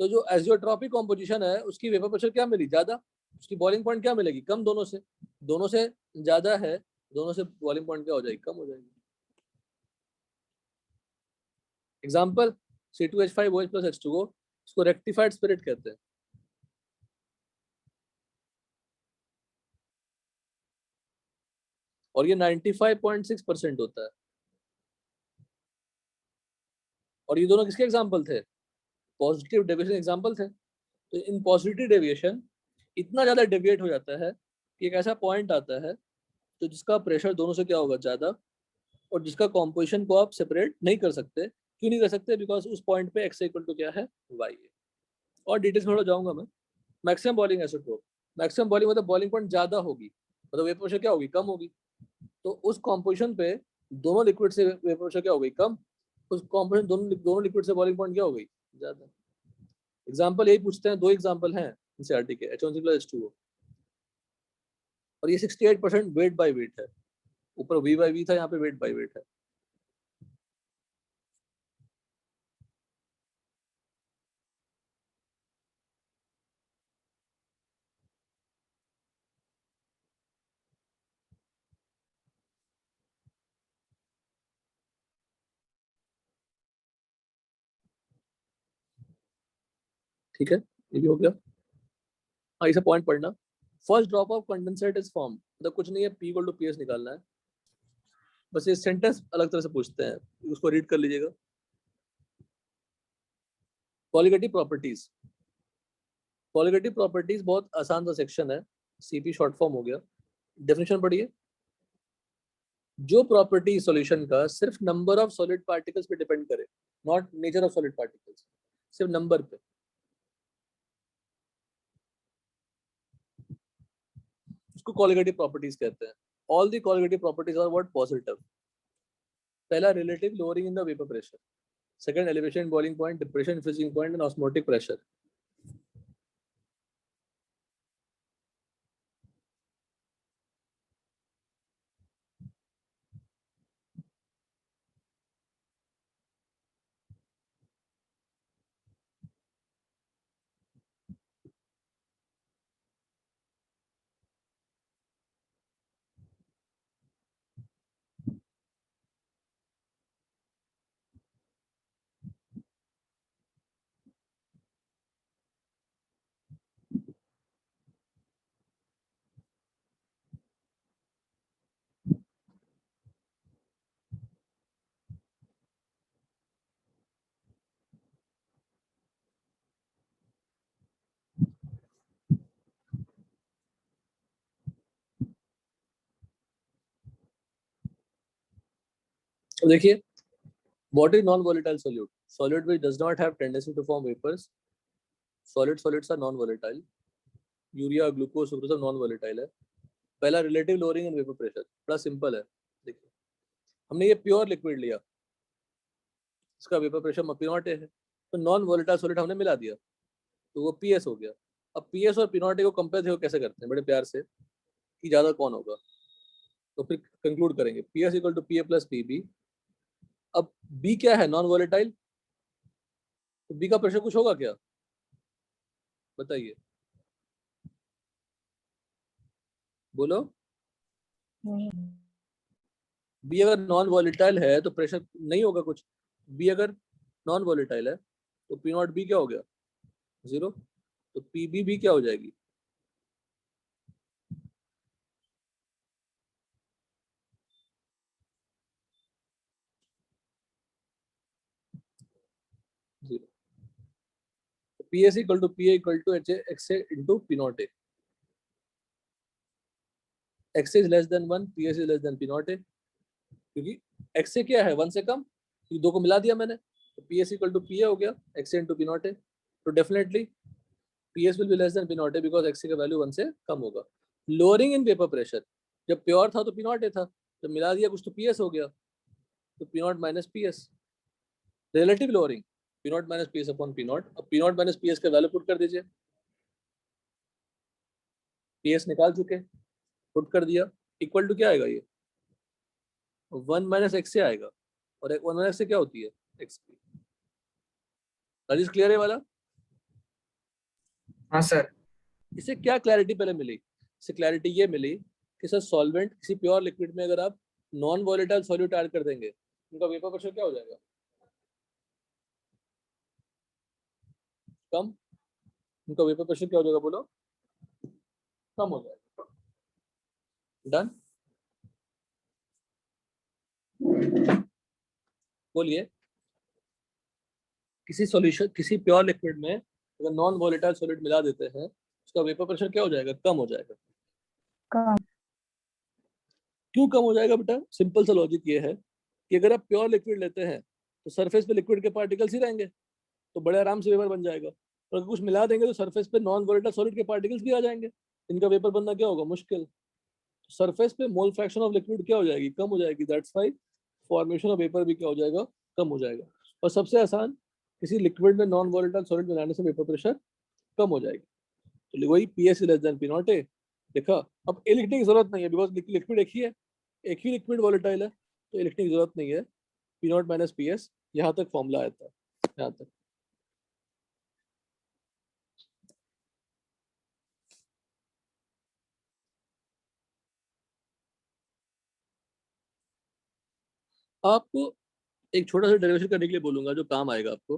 S1: तो जो एज़ोट्रोपिक कॉम्पोजिशन है उसकी वेपर प्रेशर क्या मिली, ज्यादा, उसकी बॉइलिंग पॉइंट क्या मिलेगी, कम। दोनों से ज्यादा है, दोनों से बॉइलिंग पॉइंट क्या हो जाएगी, कम हो जाएगी। एग्जाम्पल C2H5OH plus H2O, इसको रेक्टिफाइड स्पिरिट कहते हैं। और ये 95.6% होता है। और ये दोनों किसके एग्जाम्पल थे, पॉजिटिव डेविएशन एग्जाम्पल थे। तो इन पॉजिटिव डेविएशन इतना ज्यादा डेविएट हो जाता है कि एक ऐसा पॉइंट आता है तो जिसका प्रेशर दोनों से क्या होगा, ज्यादा, और जिसका कॉम्पोजिशन को आप सेपरेट नहीं कर सकते। क्यों नहीं कर सकते, बिकॉज उस पॉइंट पे x इक्वल टू क्या है, y है। और डिटेल्स में थोड़ा जाऊंगा मैं। मैक्सिमम बॉइलिंग एसिडोप, मैक्सिमम बॉइलिंग मतलब बॉइलिंग पॉइंट ज्यादा होगी, मतलब वेपर प्रेशर क्या होगी, कम होगी। तो उस कॉम्पोजिशन पे दोनों लिक्विड से वेपर प्रेशर क्या हो गई, कम। उस कॉम्पोजिशन दोनों लिक्विड से बॉइलिंग पॉइंट क्या हो गई, ज्यादा। एग्जाम्पल यही पूछते हैं, दो एग्जाम्पल हैं एनसीईआरटी के, H1C plus H2O। और ये 68% वेट बाय वेट है, ऊपर V by V था, यहाँ पे वेट बाय वेट है। ठीक है, ये भी हो गया। हाँ, इसे पॉइंट पढ़ना। First drop of condensate is form, मतलब कुछ नहीं है, P इक्वल टू PS निकालना है। बस ये सेंटेंस अलग तरह से पूछते हैं, उसको रीड कर लीजिएगा। कॉलिगेटिव प्रॉपर्टीज, कॉलिगेटिव प्रॉपर्टीज बहुत आसान सा सेक्शन है, CP शॉर्ट फॉर्म हो गया। डेफिनेशन पढ़िए। जो प्रॉपर्टी सॉल्यूशन का सिर्फ नंबर ऑफ सॉलिड पार्टिकल्स पे डिपेंड करे, not nature of solid particles, सिर्फ नंबर पे, उसको कॉलिगेटिव प्रॉपर्टीज कहते हैं। All the colligative properties are what, positive. पहला relative lowering in the vapour pressure, second elevation boiling point, depression freezing point and osmotic pressure. अब देखिए, what is non-volatile solute? Solute which does not have tendency to form vapors. Solids are non-volatile. Urea, glucose, sucrose सब non-volatile है। पहला relative lowering in vapour pressure, बड़ा simple है। देखिए, हमने ये प्योर लिक्विड लिया, इसका वेपर प्रेशर P0 है, तो नॉन वोलेटाइल सॉलिड हमने मिला दिया, तो वो PS हो गया। अब PS और P0 को कंपेयर देखो कैसे करते हैं, बड़े प्यार से, कि ज्यादा कौन होगा। तो फिर कंक्लूड करेंगे PS equal to PA plus PB। अब B क्या है, नॉन वोलेटाइल, तो B का प्रेशर कुछ होगा क्या, बताइए, बोलो। B अगर नॉन वोलेटाइल है तो प्रेशर नहीं होगा कुछ। B अगर नॉन वोलेटाइल है तो P0B क्या हो गया, 0। तो PB भी क्या हो जाएगी, PS equal to PA equal to XA into P not A. XA is less than 1, PS is less than P not A, क्योंकि XA क्या है 1 से कम, तो दो को मिला दिया मैंने, तो PS इक्वल टू PA हो गया XA into P not A. तो definitely PS will be less than P not A because XA का वैल्यू 1 से कम होगा। लोअरिंग इन वेपर प्रेशर, जब प्योर था तो P नॉट ए था, जब मिला दिया कुछ तो PS हो गया, तो P not minus PS। Relative lowering P not minus PS upon P not. अब P नॉट माइनस PS का वैल्यू पुट कर दीजिए, PS निकाल चुके, पुट कर दिया, इक्वल टू क्या आएगा, ये 1 माइनस एक्स से आएगा, और 1 माइनस से क्या होती है XP। राजेश क्लियर है वाला?
S2: हाँ सर।
S1: इससे क्या क्लैरिटी पहले मिली? इससे क्लैरिटी ये मिली कि सर सॉल्वेंट किसी प्योर लिक्विड में अगर आप नॉन वॉलेटाइल सॉल्यूट ऐड कर देंगे, उनका वेपर प्रेशर क्या हो जाएगा, कम। उनका वेपर प्रेशर क्या हो जाएगा, बोलो, कम हो जाएगा। डन, बोलिए। किसी सॉल्यूशन, किसी प्योर लिक्विड में अगर नॉन वॉलेटाइल सॉल्यूट मिला देते हैं, उसका वेपर प्रेशर क्या हो जाएगा, कम हो जाएगा।
S4: कम।
S1: क्यों कम हो जाएगा बेटा? सिंपल सा लॉजिक ये है कि अगर आप प्योर लिक्विड लेते हैं तो सरफेस पे लिक्विड के पार्टिकल्स ही रहेंगे, तो बड़े आराम से वेपर बन जाएगा। और अगर कुछ मिला देंगे तो सरफेस पे नॉन वॉलेटाइल सॉलिड के पार्टिकल्स भी आ जाएंगे, इनका वेपर बनना क्या होगा, मुश्किल। सरफेस पे मोल फ्रैक्शन ऑफ लिक्विड क्या हो जाएगी, कम हो जाएगी। That's why formation of vapour भी क्या हो जाएगा, कम हो जाएगा। और सबसे आसान, किसी लिक्विड में नॉन वॉलेटाइल सॉलिड मिलाने से वेपर प्रेशर कम हो जाएगी। तो वही PS less than P not a देखा। अब ए लिखने की जरूरत नहीं है बिकॉज लिक्विड एक ही है, एक ही लिक्विड वॉलेटाइल है, तो ये लिखने की जरूरत नहीं है। P नॉट माइनस PS, यहाँ तक फॉर्मूला आया था, यहाँ तक। आपको एक छोटा सा डेरिवेशन करने के लिए बोलूंगा जो काम आएगा आपको।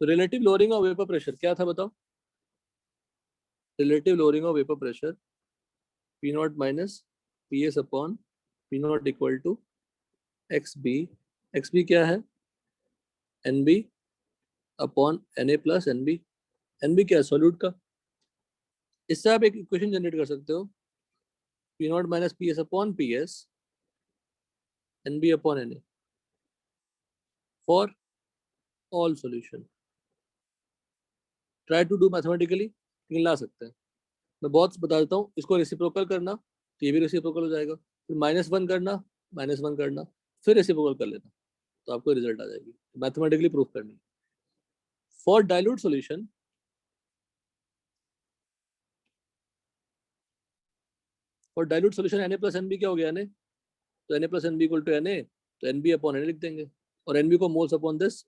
S1: तो relative lowering of vapour pressure क्या था बताओ? Relative lowering of vapour pressure P not minus PS upon P not equal to XB। XB क्या है, NB upon Na plus NB। NB क्या है, सॉल्यूट का। इससे आप एक इक्वेशन जनरेट कर सकते हो, P not minus PS upon PS NB upon Na for all solution. Try to do mathematically, लेकिन ला सकते हैं। मैं बहुत बता देता हूँ, इसको रेसिप्रोकल करना तो ये भी रेसिप्रोकल हो जाएगा, फिर -1 करना, -1 करना, फिर रेसिप्रोकल कर लेना, तो आपको रिजल्ट आ जाएगी। मैथमेटिकली प्रूफ करनी। For dilute solution, for dilute solution Na plus NB क्या हो गया, Na, तो Na plus NB equal to Na, तो NB अपॉन Na लिख देंगे, और NB को मोल्स अपॉन दिस।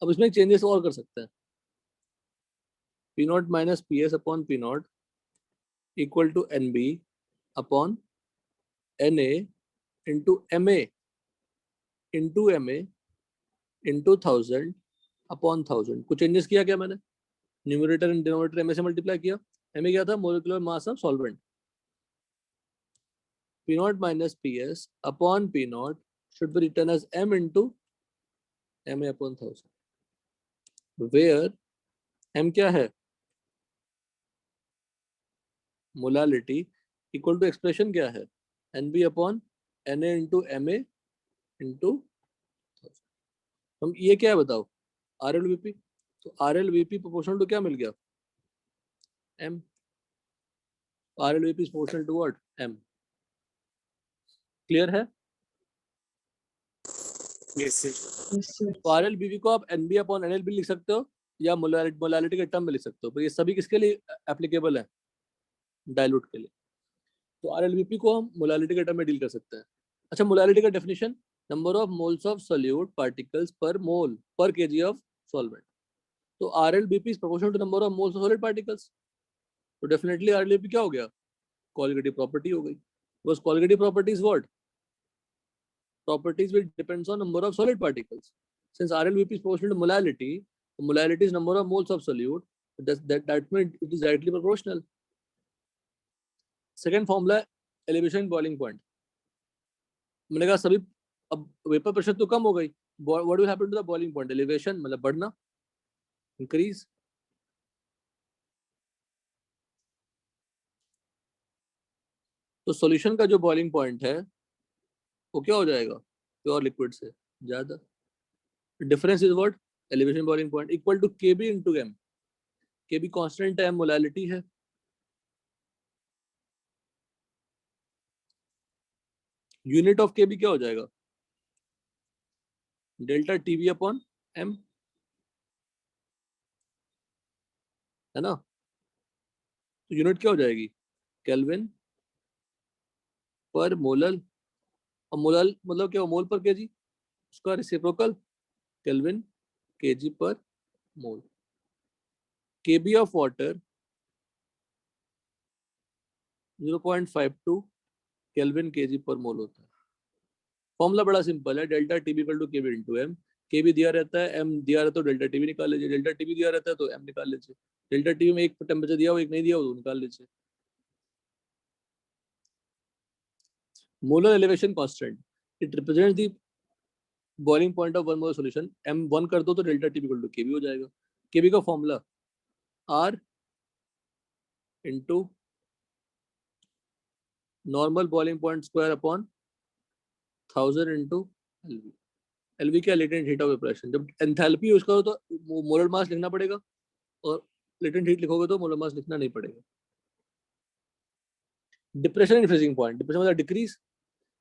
S1: अब इसमें चेंजेस और कर सकते हैं। P not minus PS upon P not equal to NB upon Na into Ma into Ma into 1000 upon 1000। कुछ चेंजेस किया क्या मैंने? न्यूमरेटर एंड डिनोमिनेटर Ma से मल्टीप्लाई किया। Ma क्या था, molecular mass of solvent. P not minus PS upon P not should be written as M into Ma upon 1000, where M क्या है, मोलालिटी, इक्वल टू एक्सप्रेशन क्या है, NB upon Na into Ma into 1000। हम ये क्या है बताओ, RLVP। तो RLVP प्रोपोर्शनल टू क्या मिल गया, M। RLVP is proportional to what, M। Clear है?
S3: Yes, sir.
S1: तो RLVP को आप NB अपॉन NL भी लिख सकते हो, या मोलालिटी के टर्म में लिख सकते हो, पर ये सभी किसके लिए एप्लीकेबल है, डाइल्यूट के लिए। तो RLVP को हम मोलालिटी के टर्म में डील कर सकते हैं। अच्छा, मोलालिटी का definition, number of moles of solute particles पर मोल पर केजी ऑफ सॉल्वेंट। तो RLVP is proportional to number of moles of solid particles. तो डेफिनेटली RLVP क्या हो गया, कोलिगेटिव प्रॉपर्टी हो गई। Because colligative property is what, properties which depends on number of solid particles. Since RLVP is proportional to molality, molality is number of moles of solute, that means it is directly proportional. Second formula, elevation boiling point. मैंने कहा सभी, अब vapour pressure तो कम हो गई, what will happen to the boiling point, elevation मतलब बढ़ना, increase. तो सॉल्यूशन का जो बॉइलिंग पॉइंट है वो क्या हो जाएगा प्योर लिक्विड से ज्यादा। Difference is what, elevation boiling point equal to KB into M. KB constant है, एम मोलैलिटी है। यूनिट ऑफ केबी क्या हो जाएगा, डेल्टा टीवी अपॉन एम, है ना। तो यूनिट क्या हो जाएगी, केल्विन पर मोलल। और मोलल मतलब क्या, मोल पर केजी, उसका reciprocal kelvin kg per mole. KB of water 0.52 kelvin kg per mole होता है। फॉर्मूला बड़ा सिंपल है, delta TB equal to KB into M. KB दिया रहता है, एम दिया रहता है, तो डेल्टा टीबी निकाल लीजिए। डेल्टा टीबी दिया रहता है तो एम निकाल लीजिए। डेल्टा टीबी में एक टेम्परेचर दिया हो, एक नहीं दिया हो, तो निकाल लीजिए। Molar elevation constant, it represents the boiling point of one molar solution. M 1 कर दो तो delta TB equal to KB हो जाएगा। केबी का formula R into normal boiling point square upon 1000 into LV. LV क्या, लेटेंट हीट ऑफ इवैपोरेशन। जब enthalpy use करो तो मोलर मास लिखना पड़ेगा, और लेटेंट हीट लिखोगे तो मोलर मास लिखना नहीं पड़ेगा। Depression in freezing point, depression मतलब डिक्रीज।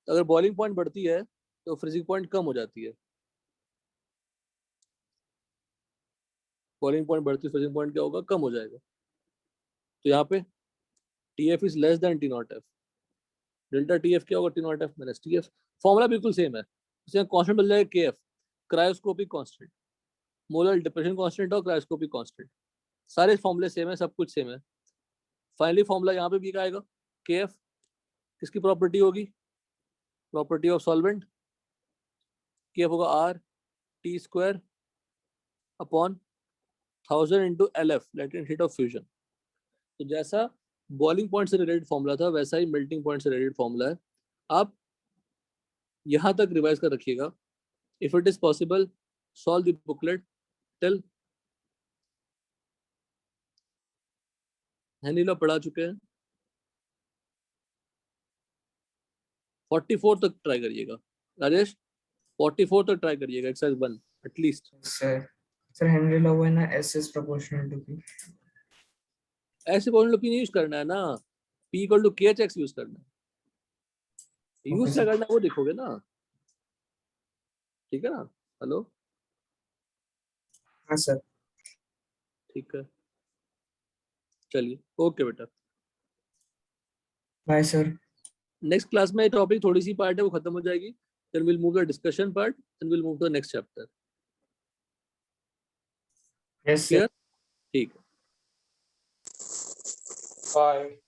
S1: अगर बॉइलिंग पॉइंट बढ़ती है तो फ्रीजिंग पॉइंट कम हो जाती है। बॉइलिंग पॉइंट बढ़ती है, फ्रीजिंग पॉइंट क्या होगा, कम हो जाएगा। तो यहाँ पे T F is less then T not F. Delta T F क्या होगा, T not F minus T F. Formula बिल्कुल सेम है, उससे कांस्टेंट बदल जाएगा के F, cryoscopic constant. Molar depression constant और क्रायोस्कोपिक कांस्टेंट, सारे फॉर्मूले सेम है, सब कुछ सेम है। फाइनली फॉर्मूला यहाँ पे भी क्या आएगा, के एफ किसकी प्रॉपर्टी होगी, property of solvent. K F होगा R T square upon 1000 into L F, latent heat of fusion. तो जैसा बॉइलिंग पॉइंट से रिलेटेड फॉर्मूला था वैसा ही मेल्टिंग पॉइंट से रिलेटेड फॉर्मूला है। आप यहाँ तक रिवाइज कर रखिएगा। If it is possible solve the booklet till हैनीला पढ़ा चुके हैं। 44 तक ट्राई करिएगा राजेश, 44 तक ट्राई करिएगा, exercise 1 at least.
S2: Sir Henry law है ना, S is proportional to P.
S1: ऐसे फॉर्मूला नहीं यूज करना है ना, P equal to KHX use करना है। यूज क्या करना है वो देखोगे ना, ठीक है ना। हेलो,
S2: हाँ सर।
S1: ठीक है, चलिए ओके बेटा।
S2: Bye sir.
S1: नेक्स्ट क्लास में टॉपिक थोड़ी सी पार्ट है वो खत्म हो जाएगी, then will move the discussion part, then will move to the next chapter.
S2: Yes sir.
S1: Clear, ठीक है।
S3: Bye.